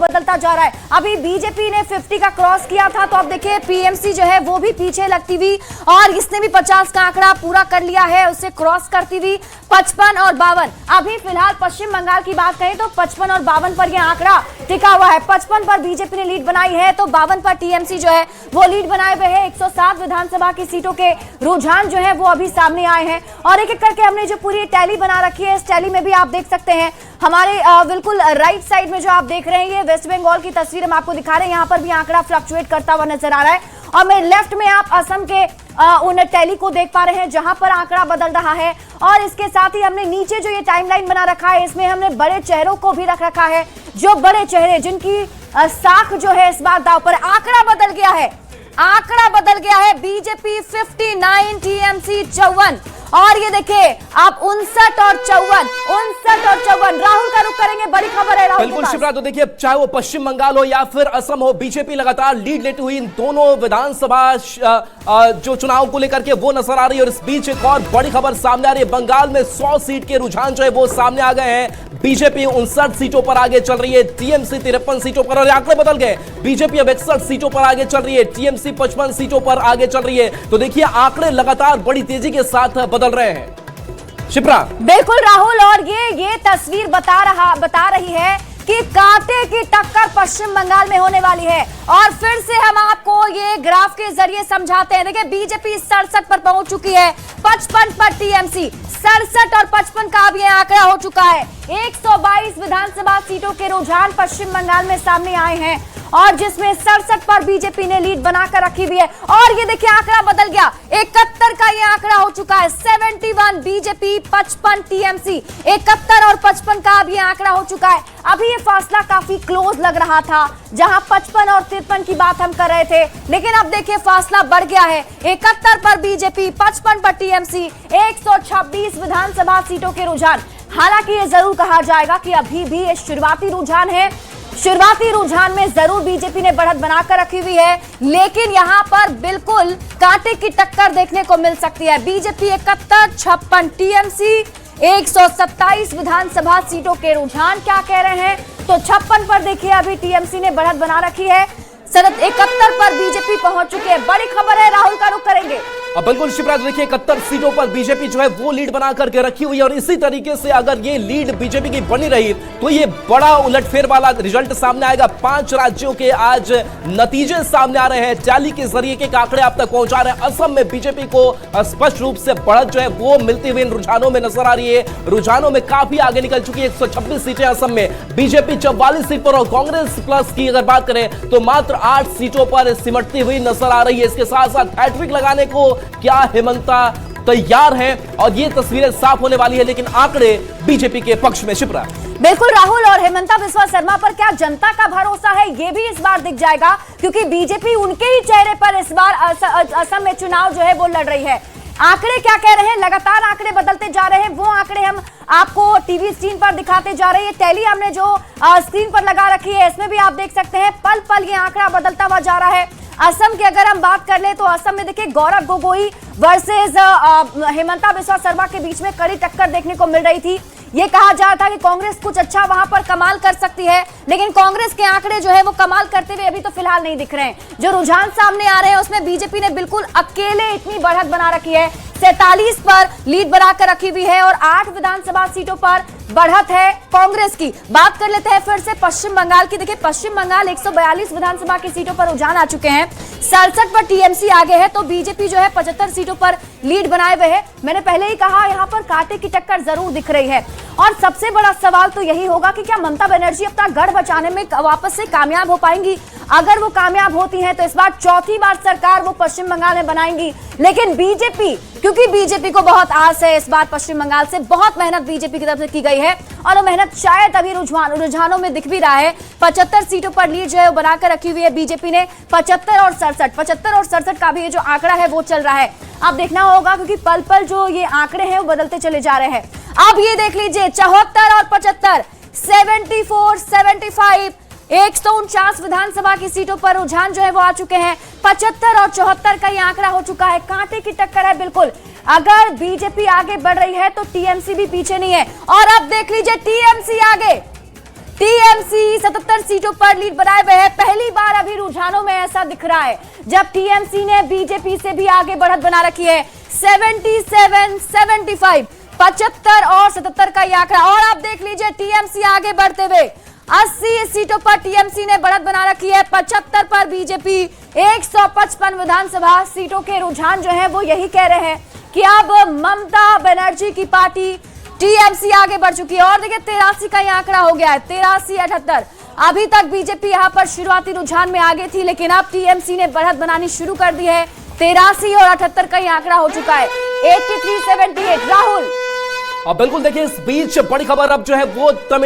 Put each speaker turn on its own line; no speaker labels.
बदलता जा रहा है। अभी बीजेपी ने 50 का क्रॉस किया था, तो अब देखिए टीएमसी जो है वो भी पीछे लगती हुई, और इसने भी 50 का आंकड़ा पूरा कर लिया है, उसे क्रॉस करती हुई 55 और 52। अभी फिलहाल पश्चिम बंगाल की बात करें तो 55 और 52 पर यह आंकड़ा टिका हुआ है। 55 पर बीजेपी ने लीड बनाई है, तो 52 पर टीएमसी जो है वो लीड बनाए हुए है। 107 विधानसभा की सीटों के रुझान जो है वो अभी सामने आए हैं, और एक एक करके हमने जो पूरी टैली बना रखी है, इस टैली में भी आप देख सकते हैं हमारे बिल्कुल राइट साइड में जो आप देख रहे हैं ये वेस्ट बंगाल की तस्वीर हम आपको दिखा रहे हैं। यहाँ पर भी आंकड़ा फ्लक्चुएट करता हुआ नजर आ रहा है, और मेरे लेफ्ट में आप असम के उन टैली को देख पा रहे हैं जहां पर आंकड़ा बदल रहा है। और इसके साथ ही हमने नीचे जो ये टाइमलाइन बना रखा है, इसमें हमने बड़े चेहरों को भी रख रखा है, जो बड़े चेहरे जिनकी साख जो है इस बार दांव पर। आंकड़ा बदल गया है, आंकड़ा बदल गया है। बीजेपी 59, टीएमसी 54, और ये देखिए आप 59 और 54। राहुल का रुख करेंगे, बड़ी खबर है राहुल।
बिल्कुल शिवराज, तो देखिए चाहे वो पश्चिम बंगाल हो या फिर असम हो, बीजेपी लगातार लीड लेती हुई इन दोनों विधानसभा जो चुनाव को लेकर के वो नजर आ रही है। और इस बीच एक और बड़ी खबर सामने आ रही है, बंगाल में 100 सीट के रुझान जो है वो सामने आ गए हैं। बीजेपी 59 सीटों पर आगे चल रही है, टीएमसी 53 सीटों पर, और आंकड़े बदल गए। बीजेपी अब 61 सीटों पर आगे चल रही है, टीएमसी 55 सीटों पर आगे चल रही है। तो देखिए आंकड़े लगातार बड़ी तेजी के साथ बदल रहे हैं। शिप्रा,
बिल्कुल राहुल, और ये तस्वीर बता रही है कि कांटे की टक्कर पश्चिम बंगाल में होने वाली है। और फिर से हम आपको ये ग्राफ के जरिए समझाते हैं। देखिए बीजेपी 67 पर पहुंच चुकी है, 55 पर टीएमसी, 67 और 55 का अब ये आंकड़ा हो चुका है। 122 विधानसभा सीटों के रुझान पश्चिम बंगाल में सामने आए हैं, और जिसमें 67 पर बीजेपी ने लीड बनाकर रखी हुई है। और ये देखिए आंकड़ा बदल गया, 71 का ये आंकड़ा हो चुका है। 71 बीजेपी, 55 टीएमसी, 71 और 55 का अब ये आंकड़ा हो चुका है। अभी ये फासला काफी क्लोज लग रहा था, जहां 55 और 53 की बात हम कर रहे थे, लेकिन अब देखिए फासला बढ़ गया है। 71 पर बीजेपी, 55 पर टीएमसी, 126 विधानसभा सीटों के रुझान। हालांकि ये जरूर कहा जाएगा कि अभी भी ये शुरुआती रुझान है, शुरुआती रुझान में जरूर बीजेपी ने बढ़त बनाकर रखी हुई है, लेकिन यहां पर बिल्कुल कांटे की टक्कर देखने को मिल सकती है। बीजेपी 71, 56, टीएमसी 127 विधानसभा सीटों के रुझान क्या कह रहे हैं, तो 56 पर देखिए अभी टीएमसी ने बढ़त बना रखी है, 71 पर बीजेपी पहुंच चुकी है। बड़ी खबर है, राहुल का रुख करेंगे।
अब बिल्कुल शिवराज, देखिए 71 सीटों पर बीजेपी जो है वो लीड बना करके रखी हुई है, और इसी तरीके से अगर ये लीड बीजेपी की बनी रही तो ये बड़ा उलटफेर वाला रिजल्ट सामने आएगा। 5 राज्यों के आज नतीजे सामने आ रहे हैं, टैली के जरिए के आंकड़े आप तक पहुंचा रहे हैं। असम में बीजेपी को स्पष्ट रूप से बढ़त जो है वो मिलती हुई इन रुझानों में नजर आ रही है। रुझानों में काफी आगे निकल चुकी है, 126 सीटें असम में, बीजेपी 44 सीट पर, और कांग्रेस प्लस की अगर बात करें तो मात्र 8 सीटों पर सिमटती हुई नजर आ रही है। इसके साथ साथ हैट्रिक लगाने को क्या हेमंता तैयार है, और ये तस्वीरें साफ होने वाली है, लेकिन आंकड़े बीजेपी के पक्ष में। शिप्रा,
बिल्कुल राहुल, और हेमंता बिस्वा शर्मा पर क्या जनता का भरोसा है ये भी इस बार दिख जाएगा, क्योंकि बीजेपी उनके ही चेहरे पर इस बार असम में चुनाव जो है वो लड़ रही है। आंकड़े क्या कह रहे हैं, लगातार आंकड़े बदलते जा रहे हैं, वो आंकड़े हम आपको टीवी स्क्रीन पर दिखाते जा रहे हैं। टैली हमने जो स्क्रीन पर लगा रखी है, इसमें भी आप देख सकते हैं पल पल ये आंकड़ा बदलता हुआ जा रहा है। असम की अगर हम बात कर ले तो असम में देखिए गौरव गोगोई वर्सेस हेमंता बिस्वा शर्मा के बीच में कड़ी टक्कर देखने को मिल रही थी। ये कहा जा रहा था कि कांग्रेस कुछ अच्छा वहां पर कमाल कर सकती है, लेकिन कांग्रेस के आंकड़े जो है वो कमाल करते हुए अभी तो फिलहाल नहीं दिख रहे हैं। जो रुझान सामने आ रहे हैं उसमें बीजेपी ने बिल्कुल अकेले इतनी बढ़त बना रखी है, 47 पर लीड बनाकर रखी हुई है, और 8 विधानसभा सीटों पर बढ़त है कांग्रेस की। बात कर लेते हैं फिर से पश्चिम बंगाल की। देखिए पश्चिम बंगाल 142 विधानसभा की सीटों पर रुझान आ चुके हैं, 67 पर टीएमसी आगे है, तो बीजेपी जो है 75 सीटों पर लीड बनाए हुए है। मैंने पहले ही कहा यहाँ पर कांटे की टक्कर जरूर दिख रही है, और सबसे बड़ा सवाल तो यही होगा कि क्या ममता बनर्जी अपना गढ़ बचाने में वापस से कामयाब हो पाएंगी। अगर वो कामयाब होती हैं तो इस बार चौथी बार सरकार वो पश्चिम बंगाल में बनाएंगी। लेकिन बीजेपी, क्योंकि बीजेपी को बहुत आस है इस बार पश्चिम बंगाल से, बहुत मेहनत बीजेपी की तरफ से की गई है, और वो मेहनत शायद अभी रुझानों में दिख भी रहा है। 75 सीटों पर लीड जो है वो बनाकर रखी हुई है बीजेपी ने, 75 और 67 का भी ये जो आंकड़ा है वो चल रहा है। अब देखना होगा, क्योंकि पल पल जो ये आंकड़े हैं वो बदलते चले जा रहे हैं। अब ये देख लीजिए 74 और 75, 74, 75, 149 विधानसभा की सीटों पर रुझान जो है वो आ चुके हैं। 75 और 74 का ये आंकड़ा हो चुका है, कांटे की टक्कर है बिल्कुल। अगर बीजेपी आगे बढ़ रही है तो टीएमसी भी पीछे नहीं है, और अब देख लीजिए टीएमसी आगे, टीएमसी 77 सीटों पर लीड बनाए हुए है। पहली बार अभी रुझानों में ऐसा दिख रहा है जब टीएमसी ने बीजेपी से भी आगे बढ़त बना रखी है। 77, 75, 75 और 77 का ये आंकड़ा। और आप देख लीजिए टीएमसी आगे बढ़ते हुए 80 सीटों पर टीएमसी ने बढ़त बना रखी है, 75 पर बीजेपी। 155 विधानसभा सीटों के रुझान जो है वो यही कह रहे हैं कि अब ममता बनर्जी की पार्टी टीएमसी आगे बढ़ चुकी है। और देखिए 83 का ये आंकड़ा हो गया है, 83, 78। अभी तक बीजेपी यहां पर शुरुआती रुझान में आगे थी, लेकिन अब टीएमसी ने बढ़त बनानी शुरू कर दी है। 83 और 78 का ये आंकड़ा हो चुका है। 83, 78। राहुल,
और बिल्कुल देखिए इस बीच बड़ी खबर अब जो है वो तमिल